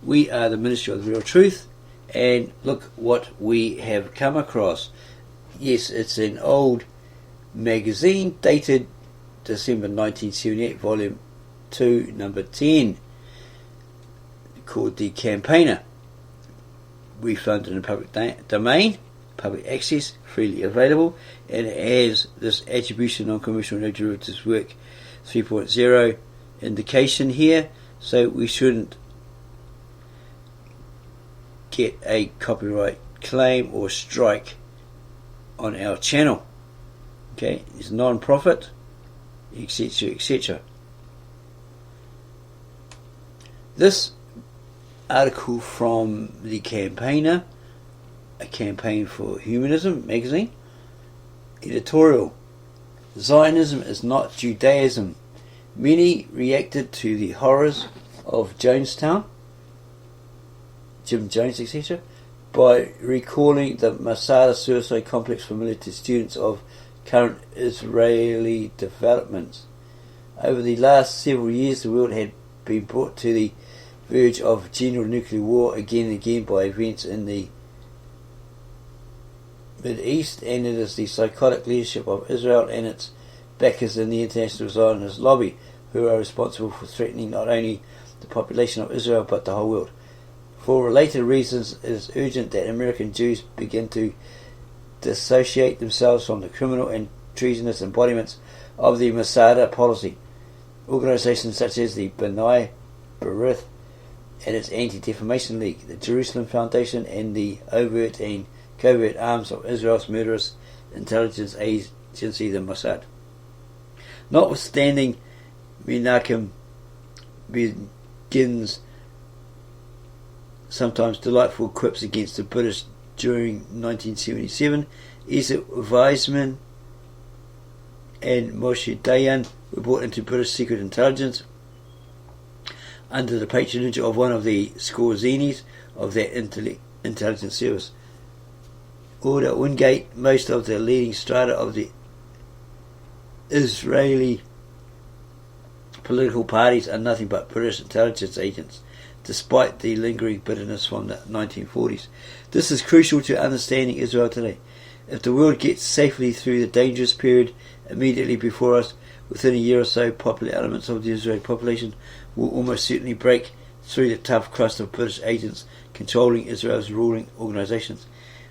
We are the Ministry of the Real Truth, and look what we have come across. Yes, it's an old magazine dated December 1978, volume 2, number 10, called The Campaigner. We found it in the public domain, public access, freely available, and it has this attribution on commercial no derivatives work 3.0 indication here, so we shouldn't get a copyright claim or strike on our channel. Okay, it's non-profit, etc., etc. This article from The Campaigner, a campaign for humanism magazine, editorial: Zionism is not Judaism. Many reacted to the horrors of Jonestown, Jim Jones, etc., by recalling the Masada suicide complex familiar to students of current Israeli developments. Over the last several years, the world had been brought to the verge of general nuclear war again and again by events in the Mid-East, and it is the psychotic leadership of Israel and its backers in the international Zionist lobby who are responsible for threatening not only the population of Israel but the whole world. For related reasons, it is urgent that American Jews begin to dissociate themselves from the criminal and treasonous embodiments of the Masada policy. Organizations such as the B'nai B'rith and its Anti-Defamation League, the Jerusalem Foundation, and the overt and covert arms of Israel's murderous intelligence agency, the Mossad. Notwithstanding Menachem Begin's sometimes delightful quips against the British during 1977, Isaac Weizmann and Moshe Dayan were brought into British secret intelligence under the patronage of one of the Skorzenis of that intelligence service. Order Wingate, most of the leading strata of the Israeli political parties are nothing but British intelligence agents, despite the lingering bitterness from the 1940s. This is crucial to understanding Israel today. If the world gets safely through the dangerous period immediately before us, within a year or so, popular elements of the Israeli population will almost certainly break through the tough crust of British agents controlling Israel's ruling organizations.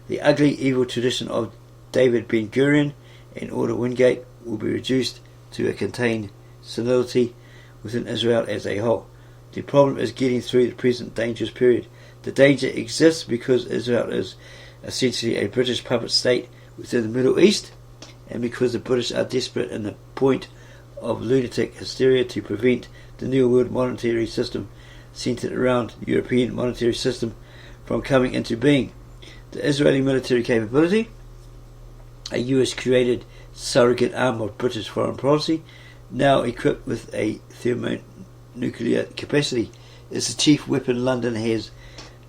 The ugly, evil tradition of David Ben-Gurion and Order Wingate will be reduced to a contained senility within Israel as a whole. The problem is getting through the present dangerous period. The danger exists because Israel is essentially a British puppet state within the Middle East, and because the British are desperate in the point of lunatic hysteria to prevent the New World monetary system centered around the European monetary system from coming into being. The Israeli military capability, a US-created surrogate arm of British foreign policy, now equipped with a thermonuclear capacity, is the chief weapon London has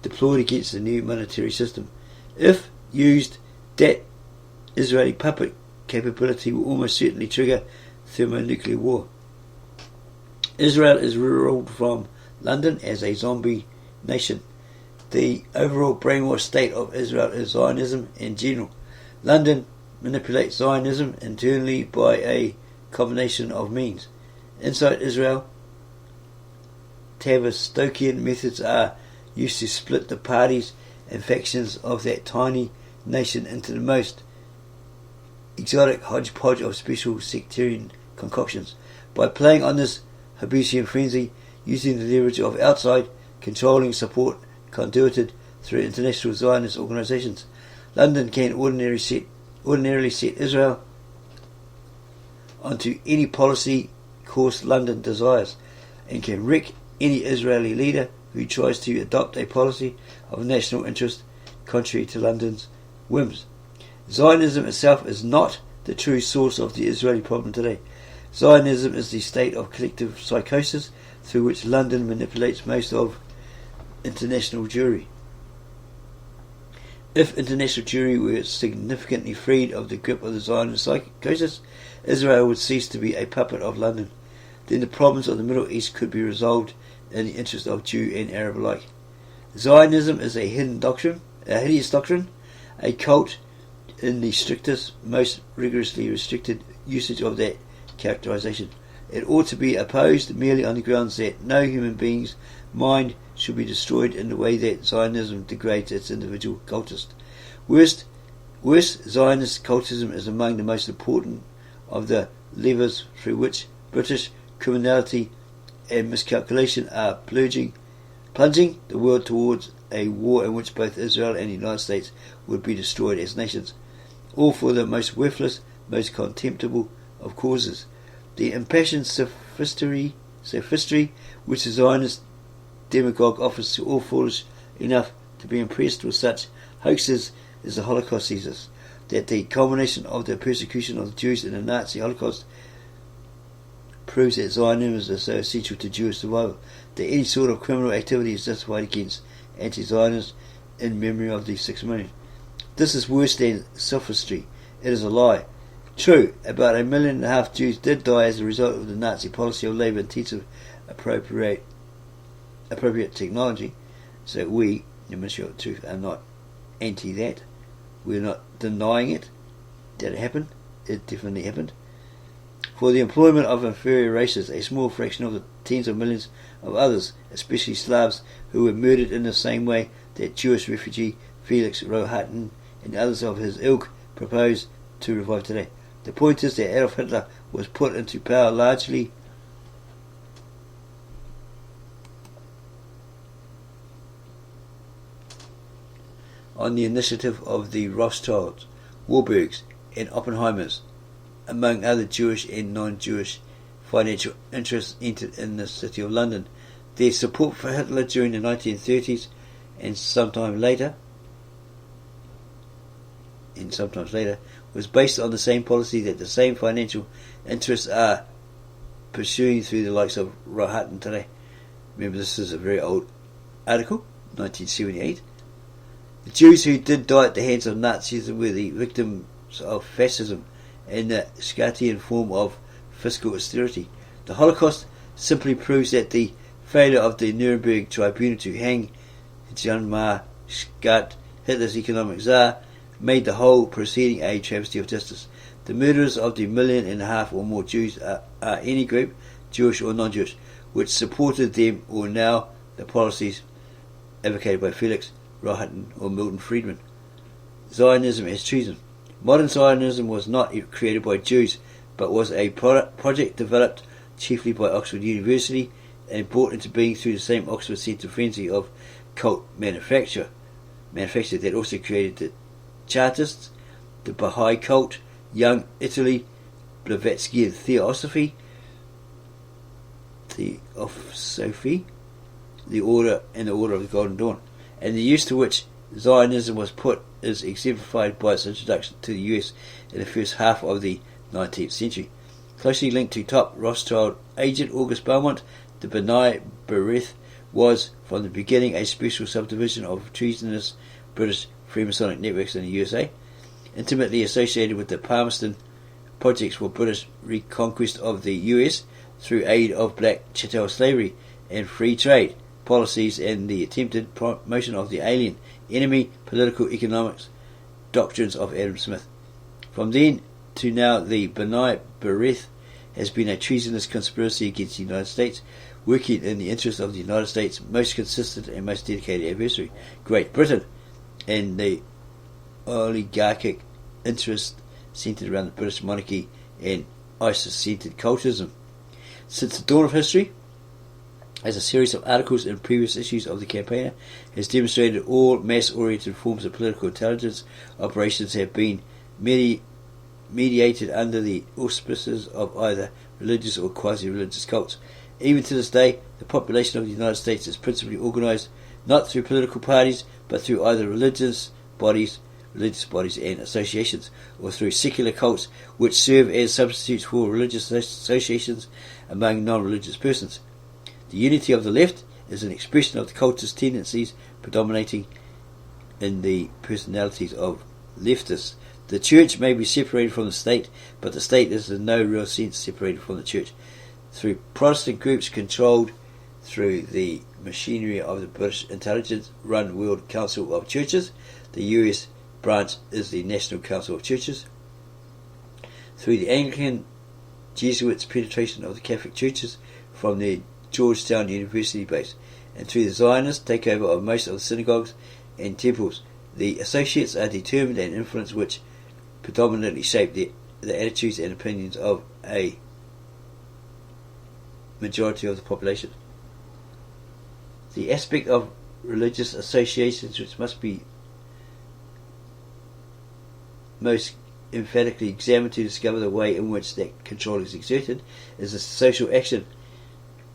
deployed against the new monetary system. If used, that Israeli puppet capability will almost certainly trigger thermonuclear war. Israel is ruled from London as a zombie nation. The overall brainwashed state of Israel is Zionism in general. London manipulates Zionism internally by a combination of means. Inside Israel, Tavistokian methods are used to split the parties and factions of that tiny nation into the most exotic hodgepodge of special sectarian concoctions. By playing on this Hobbesian frenzy, using the leverage of outside, controlling support conduited through international Zionist organizations, London can ordinarily set Israel onto any policy course London desires, and can wreck any Israeli leader who tries to adopt a policy of national interest contrary to London's whims. Zionism itself is not the true source of the Israeli problem today. Zionism is the state of collective psychosis through which London manipulates most of international Jewry. If international Jewry were significantly freed of the grip of the Zionist psychosis, Israel would cease to be a puppet of London. Then the problems of the Middle East could be resolved in the interest of Jew and Arab alike. Zionism is a hideous doctrine, a cult in the strictest, most rigorously restricted usage of that characterization. It ought to be opposed merely on the grounds that no human being's mind should be destroyed in the way that Zionism degrades its individual cultist. Worse, Zionist cultism is among the most important of the levers through which British criminality and miscalculation are plunging the world towards a war in which both Israel and the United States would be destroyed as nations, all for the most worthless, most contemptible of causes. The impassioned sophistry which the Zionist demagogue offers to all foolish enough to be impressed with such hoaxes is the Holocaust thesis, that the culmination of the persecution of the Jews in the Nazi Holocaust proves that Zionism is so essential to Jewish survival that any sort of criminal activity is justified against anti-Zionists in memory of the 6 million. This is worse than sophistry. It is a lie. True, about 1.5 million Jews did die as a result of the Nazi policy of labour-intensive appropriate technology. So we, the Ministry of Truth, are not anti that. We're not denying it, that it happened. It definitely happened. For the employment of inferior races, a small fraction of the tens of millions of others, especially Slavs, who were murdered in the same way that Jewish refugee Felix Rohatyn and others of his ilk propose to revive today. The point is that Adolf Hitler was put into power largely on the initiative of the Rothschilds, Warburgs and Oppenheimers, among other Jewish and non-Jewish financial interests entered in the City of London. Their support for Hitler during the 1930s and sometimes later was based on the same policy that the same financial interests are pursuing through the likes of Rohatyn today. Remember, this is a very old article, 1978. The Jews who did die at the hands of Nazism were the victims of fascism and the Scartian form of fiscal austerity. The Holocaust simply proves that the failure of the Nuremberg tribunal to hang Hjalmar Schacht, Hitler's economic czar, made the whole proceeding a travesty of justice. The murderers of the 1.5 million or more Jews are any group, Jewish or non-Jewish, which supported them or now the policies advocated by Felix Rohatyn or Milton Friedman. Zionism as treason. Modern Zionism was not created by Jews, but was a project developed chiefly by Oxford University and brought into being through the same Oxford Centre frenzy of cult manufacture that also created the Chartists, the Baha'i cult, Young Italy, Blavatsky and Theosophy, the Order and the Order of the Golden Dawn, and the use to which Zionism was put is exemplified by its introduction to the US in the first half of the 19th century. Closely linked to top Rothschild agent August Beaumont, the B'nai B'rith was from the beginning a special subdivision of treasonous British Freemasonic networks in the USA, intimately associated with the Palmerston projects for British reconquest of the US through aid of black chattel slavery and free trade policies and the attempted promotion of the alien, enemy, political economics doctrines of Adam Smith. From then to now, the B'nai B'rith has been a treasonous conspiracy against the United States, working in the interest of the United States' most consistent and most dedicated adversary, Great Britain, and the oligarchic interest centered around the British monarchy and ISIS-centered cultism. Since the dawn of history, as a series of articles in previous issues of the Campaigner has demonstrated, all mass-oriented forms of political intelligence operations have been mediated under the auspices of either religious or quasi-religious cults. Even to this day, the population of the United States is principally organized not through political parties, but through either religious bodies and associations, or through secular cults which serve as substitutes for religious associations among non-religious persons. The unity of the left is an expression of the cultist tendencies predominating in the personalities of leftists. The church may be separated from the state, but the state is in no real sense separated from the church. Through Protestant groups controlled through the machinery of the British intelligence-run World Council of Churches. The US branch is the National Council of Churches. Through the Anglican Jesuits' penetration of the Catholic churches from their Georgetown University base, and through the Zionist takeover of most of the synagogues and temples, the associates are determined and influence which predominantly shape the attitudes and opinions of a majority of the population. The aspect of religious associations which must be most emphatically examined to discover the way in which that control is exerted is the social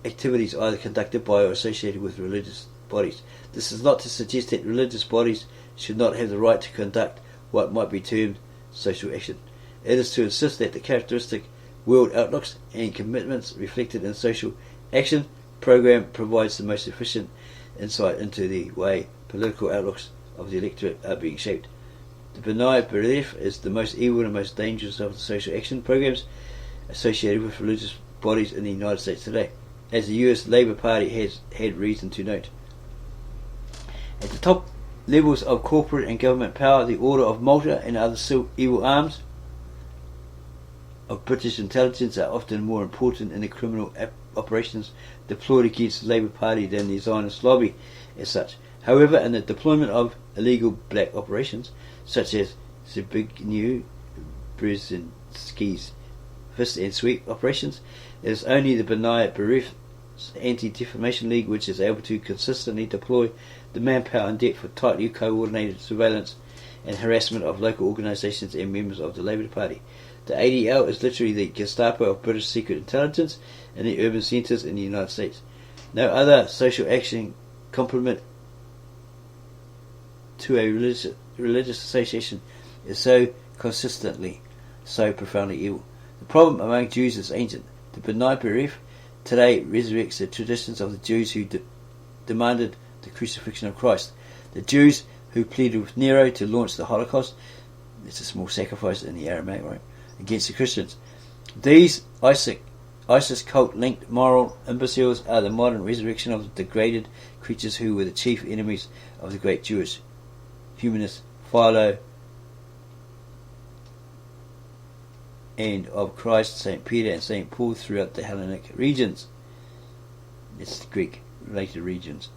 activities either conducted by or associated with religious bodies. This is not to suggest that religious bodies should not have the right to conduct what might be termed social action. It is to insist that the characteristic world outlooks and commitments reflected in social action program provides the most efficient insight into the way political outlooks of the electorate are being shaped. The B'nai B'rith is the most evil and most dangerous of the social action programs associated with religious bodies in the United States today, as the US Labour Party has had reason to note. At the top levels of corporate and government power, the Order of Malta and other evil arms of British intelligence are often more important in the criminal operations deployed against the Labour Party than the Zionist lobby as such. However, in the deployment of illegal black operations, such as Zbigniew Brzezinski's fist and sweep operations, it is only the B'nai B'rith's Anti-Defamation League which is able to consistently deploy the manpower and depth for tightly coordinated surveillance and harassment of local organisations and members of the Labour Party. The ADL is literally the Gestapo of British secret intelligence in the urban centres in the United States. No other social action complement to a religious association is so consistently, so profoundly evil. The problem among Jews is ancient. The B'nai B'rith today resurrects the traditions of the Jews who demanded the crucifixion of Christ. The Jews who pleaded with Nero to launch the Holocaust, it's a small sacrifice in the Aramaic, right, against the Christians. These ISIS cult-linked moral imbeciles are the modern resurrection of the degraded creatures who were the chief enemies of the great Jewish humanist Philo and of Christ, St. Peter and St. Paul throughout the Hellenic regions. It's the Greek-related regions.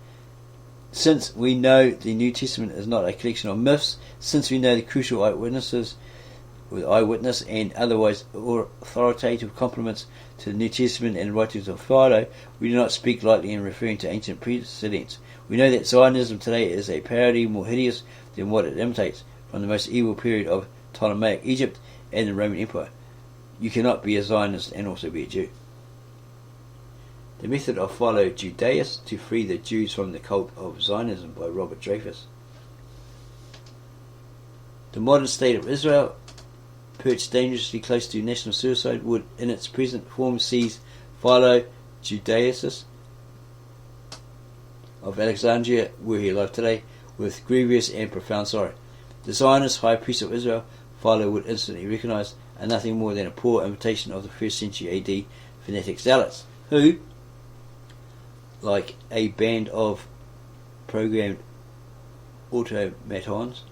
Since we know the New Testament is not a collection of myths, since we know the crucial eyewitness and otherwise authoritative complements to the New Testament and writings of Philo, we do not speak lightly in referring to ancient precedents. We know that Zionism today is a parody more hideous than what it imitates from the most evil period of Ptolemaic Egypt and the Roman Empire. You cannot be a Zionist and also be a Jew. The Method of Philo Judaeus to Free the Jews from the Cult of Zionism by Robert Dreyfus. The modern state of Israel, perched dangerously close to national suicide, would in its present form seize Philo Judaeus of Alexandria, where he lived today, with grievous and profound sorrow. The Zionist high priest of Israel, Philo would instantly recognize, are nothing more than a poor imitation of the 1st century AD fanatic zealots, who, like a band of programmed automatons,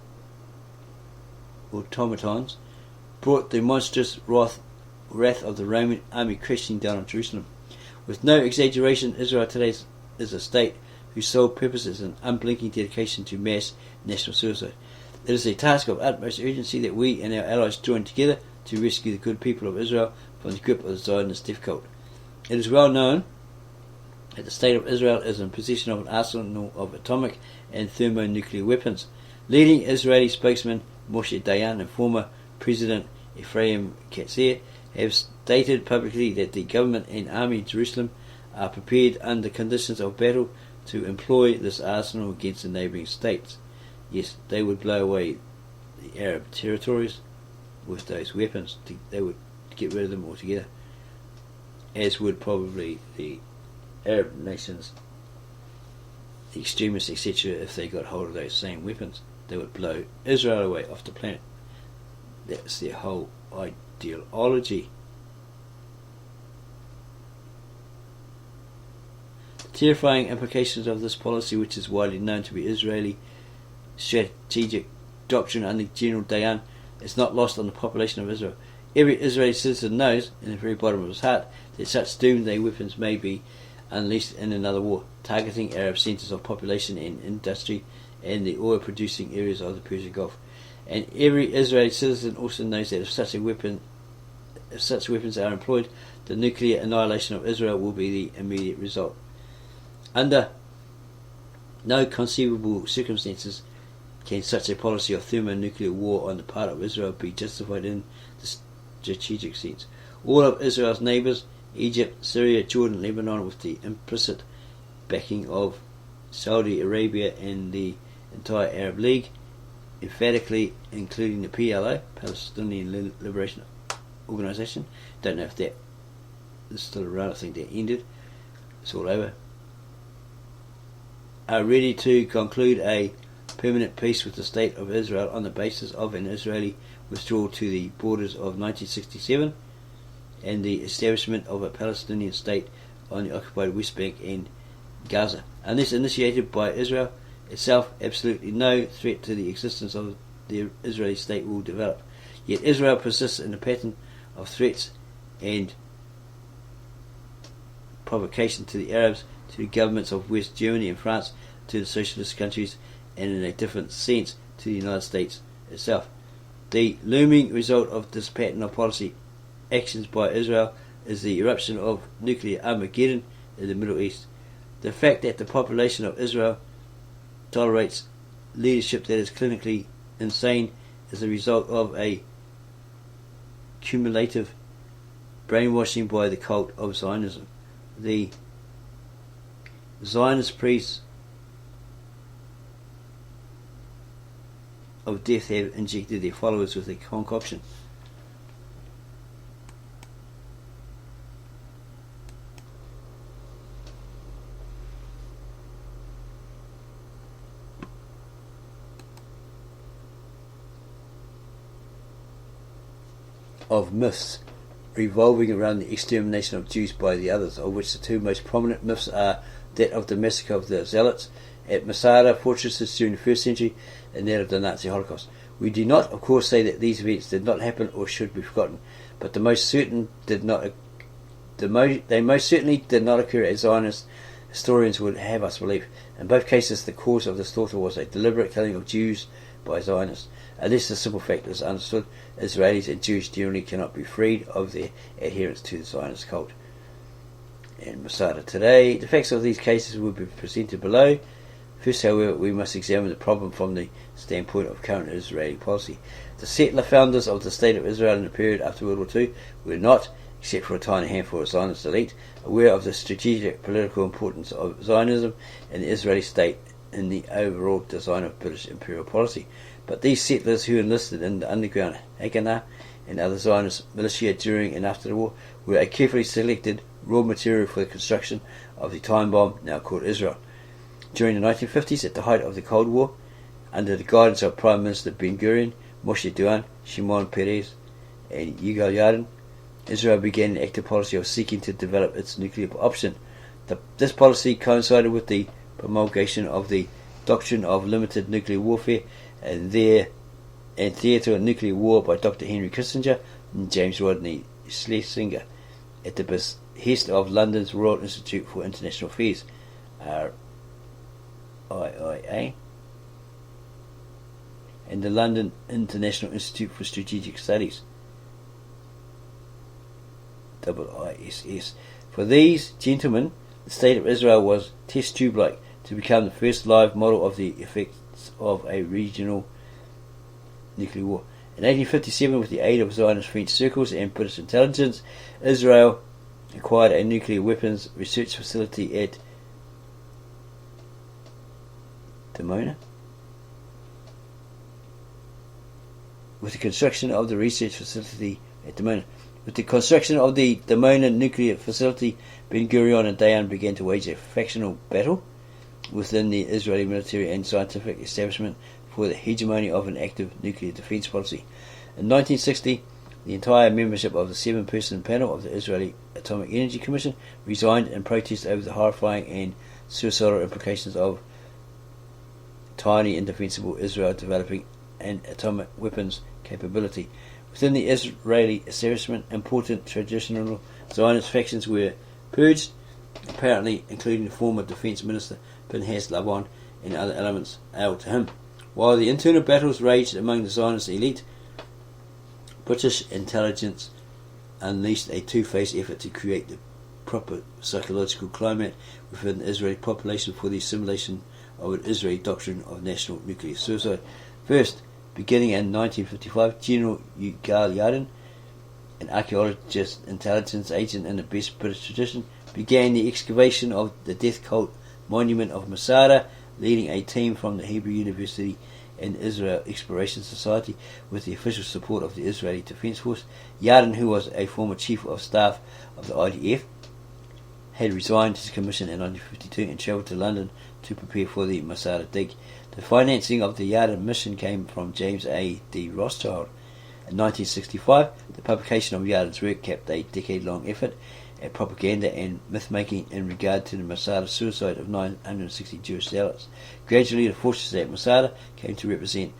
brought the monstrous wrath of the Roman army crashing down on Jerusalem. With no exaggeration, Israel today is a state whose sole purpose is an unblinking dedication to mass national suicide. It is a task of utmost urgency that we and our allies join together to rescue the good people of Israel from the grip of the Zionist death cult. It is well known that the state of Israel is in possession of an arsenal of atomic and thermonuclear weapons. Leading Israeli spokesman Moshe Dayan and former President Ephraim Katzer have stated publicly that the government and army in Jerusalem are prepared under conditions of battle to employ this arsenal against the neighbouring states. Yes, they would blow away the Arab territories with those weapons. They would get rid of them altogether, as would probably the Arab nations, the extremists, etc., if they got hold of those same weapons. They would blow Israel away off the planet. That's their whole ideology. The Terrifying implications of this policy, which is widely known to be Israeli strategic doctrine under General Dayan, is not lost on the population of Israel. Every Israeli citizen knows, in the very bottom of his heart, that such doomsday weapons may be unleashed in another war, targeting Arab centres of population and industry and the oil-producing areas of the Persian Gulf. And every Israeli citizen also knows that if such weapons are employed, the nuclear annihilation of Israel will be the immediate result. Under no conceivable circumstances can such a policy of thermonuclear war on the part of Israel be justified in the strategic sense. All of Israel's neighbours, Egypt, Syria, Jordan, Lebanon, with the implicit backing of Saudi Arabia and the entire Arab League, emphatically including the PLO, Palestinian Liberation Organisation. Don't know if that is still around. I think that ended. It's all over. Are ready to conclude a permanent peace with the State of Israel on the basis of an Israeli withdrawal to the borders of 1967 and the establishment of a Palestinian state on the occupied West Bank and Gaza. Unless initiated by Israel itself, absolutely no threat to the existence of the Israeli state will develop. Yet Israel persists in a pattern of threats and provocation to the Arabs, to the governments of West Germany and France, to the socialist countries, and in a different sense to the United States itself. The looming result of this pattern of policy actions by Israel is the eruption of nuclear Armageddon in the Middle East. The fact that the population of Israel tolerates leadership that is clinically insane is the result of a cumulative brainwashing by the cult of Zionism. The Zionist priests of death have injected their followers with a concoction of myths revolving around the extermination of Jews by the others, of which the two most prominent myths are that of the massacre of the Zealots at Masada fortresses during the 1st century and that of the Nazi Holocaust. We do not, of course, say that these events did not happen or should be forgotten, but they most certainly did not occur as Zionist historians would have us believe. In both cases, the cause of the slaughter was a deliberate killing of Jews by Zionists. Unless the simple fact is understood, Israelis and Jews generally cannot be freed of their adherence to the Zionist cult. In Masada today, the facts of these cases will be presented below. First, however, we must examine the problem from the standpoint of current Israeli policy. The settler founders of the State of Israel in the period after World War II were not, except for a tiny handful of Zionist elite, aware of the strategic political importance of Zionism and the Israeli state in the overall design of British imperial policy. But these settlers who enlisted in the underground Haganah and other Zionist militia during and after the war were a carefully selected raw material for the construction of the time bomb now called Israel. During the 1950s, at the height of the Cold War, under the guidance of Prime Minister Ben-Gurion, Moshe Dayan, Shimon Peres and Yigal Yadin, Israel began an active policy of seeking to develop its nuclear option. This policy coincided with the promulgation of the doctrine of limited nuclear warfare and theatre of nuclear war by Dr. Henry Kissinger and James Rodney Schlesinger at the behest of London's Royal Institute for International Affairs, RIIA, and the London International Institute for Strategic Studies, IISS. For these gentlemen, the State of Israel was test tube-like to become the first live model of the effects of a regional nuclear war. In 1857, with the aid of Zionist French circles and British intelligence, Israel acquired a nuclear weapons research facility at Dimona. With the construction of the Dimona nuclear facility, Ben-Gurion and Dayan began to wage a factional battle within the Israeli military and scientific establishment for the hegemony of an active nuclear defense policy. In 1960, The entire membership of the 7-person panel of the Israeli Atomic Energy Commission resigned in protest over the horrifying and suicidal implications of tiny indefensible Israel developing an atomic weapons capability. Within the Israeli establishment, important traditional Zionist factions were purged, apparently including the former Defence Minister Pinhas Labon and other elements allied to him. While the internal battles raged among the Zionist elite, British intelligence unleashed a two-phase effort to create the proper psychological climate within the Israeli population for the assimilation of an Israeli doctrine of national nuclear suicide. First, beginning in 1955, General Yugal Yadin, an archaeologist, intelligence agent in the best British tradition, began the excavation of the death cult monument of Masada, leading a team from the Hebrew University and Israel Exploration Society with the official support of the Israeli Defense Force. Yadin, who was a former chief of staff of the IDF, had resigned his commission in 1952 and travelled to London to prepare for the Masada dig. The financing of the Yadin mission came from James A. D. Rothschild. In 1965, the publication of Yadin's work capped a decade-long effort at propaganda and myth-making in regard to the Masada suicide of 960 Jewish zealots. Gradually, the forces at Masada came to represent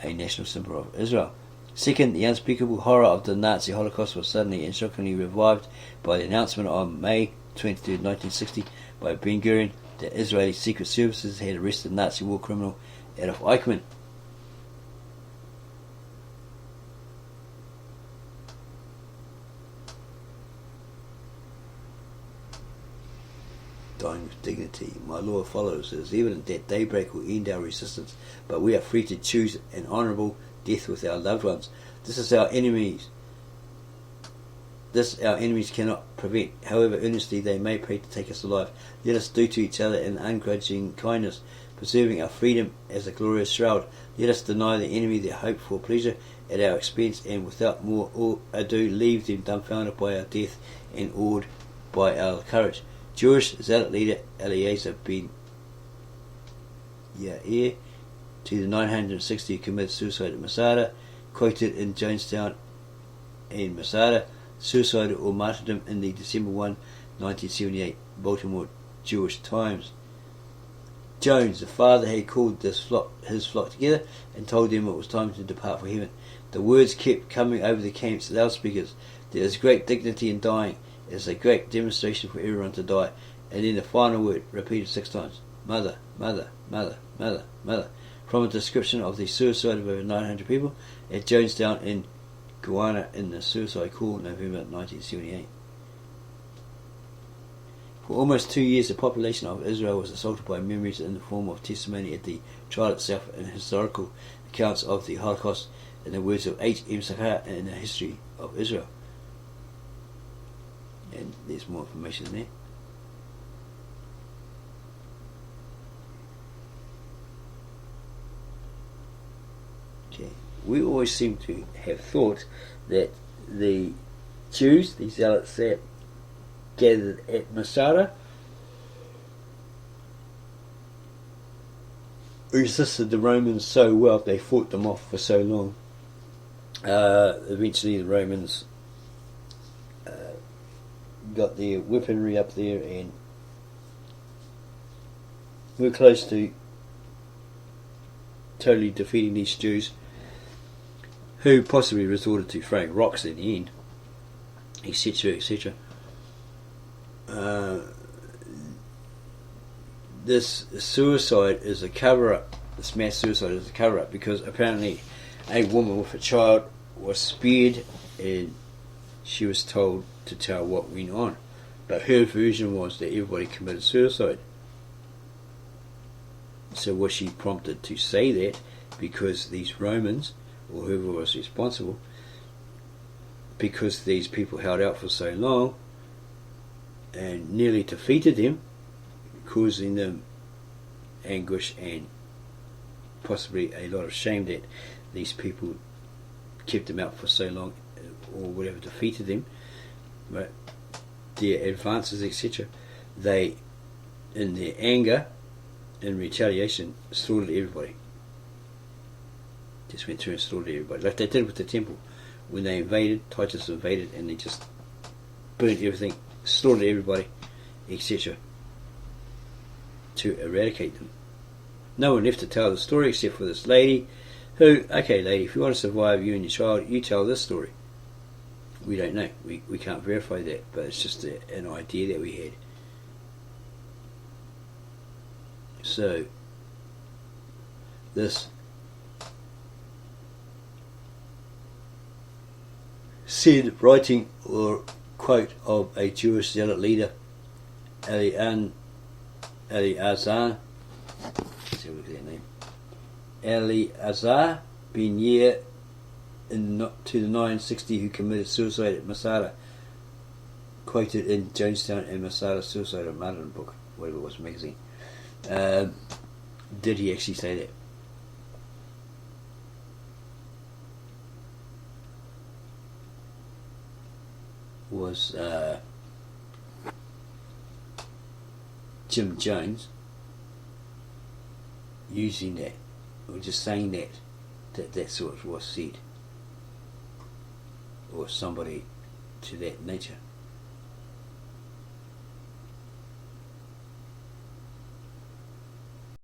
a national symbol of Israel. Second, the unspeakable horror of the Nazi Holocaust was suddenly and shockingly revived by the announcement on May 23, 1960, by Ben-Gurion that Israeli secret services had arrested Nazi war criminal Adolf Eichmann. Dying with dignity. My Lord follows. It is evident that daybreak will end our resistance, but we are free to choose an honourable death with our loved ones. This our enemies cannot prevent, however earnestly they may pray to take us alive. Let us do to each other an ungrudging kindness, preserving our freedom as a glorious shroud. Let us deny the enemy their hope for pleasure at our expense, and without more ado leave them dumbfounded by our death and awed by our courage. Jewish zealot leader Eliezer ben Yair, to the 960 who committed suicide at Masada, quoted in Jonestown and Masada, suicide or martyrdom in the December 1, 1978 Baltimore Jewish Times. Jones, the father, had called his flock together and told them it was time to depart for heaven. The words kept coming over the camp's loudspeakers. There is great dignity in dying. It is a great demonstration for everyone to die. And then the final word, repeated 6 times. Mother, mother, mother, mother, mother. From a description of the suicide of over 900 people at Jonestown in Guyana in the Suicide Call, November 1978. For almost 2 years, the population of Israel was assaulted by memories in the form of testimony at the trial itself and historical accounts of the Holocaust, in the words of H. M. Sakar in the History of Israel. And there's more information in there. Okay. We always seem to have thought that the Jews, the zealots that gathered at Masada, resisted the Romans so well, they fought them off for so long. Eventually the Romans got their weaponry up there and were close to totally defeating these Jews, who possibly resorted to throwing rocks in the end, etc., etc. This suicide is a cover-up. This mass suicide is a cover-up because apparently a woman with a child was spared and she was told to tell what went on, but her version was that everybody committed suicide. So was she prompted to say that because these Romans, or whoever was responsible, because these people held out for so long and nearly defeated them, causing them anguish and possibly a lot of shame that these people kept them out for so long, or whatever, defeated them, but their advances, etc., they, in their anger, in retaliation, slaughtered everybody. Just went through and slaughtered everybody, like they did with the temple when they invaded, Titus invaded, and they just burnt everything, slaughtered everybody, etc., to eradicate them. No one left to tell the story except for this lady who, okay lady, if you want to survive, you and your child, you tell this story. We don't know. We can't verify that, but it's just an idea that we had. So, this said writing or quote of a Jewish zealot leader, Eleazar, let's have a look at that name, Eleazar ben Yair, to the 960 who committed suicide at Masada, quoted in Jonestown and Masada Suicide or Martyrdom book, whatever it was, magazine. Did he actually say that? Was Jim Jones using that, or just saying that's what was said, or somebody to that nature?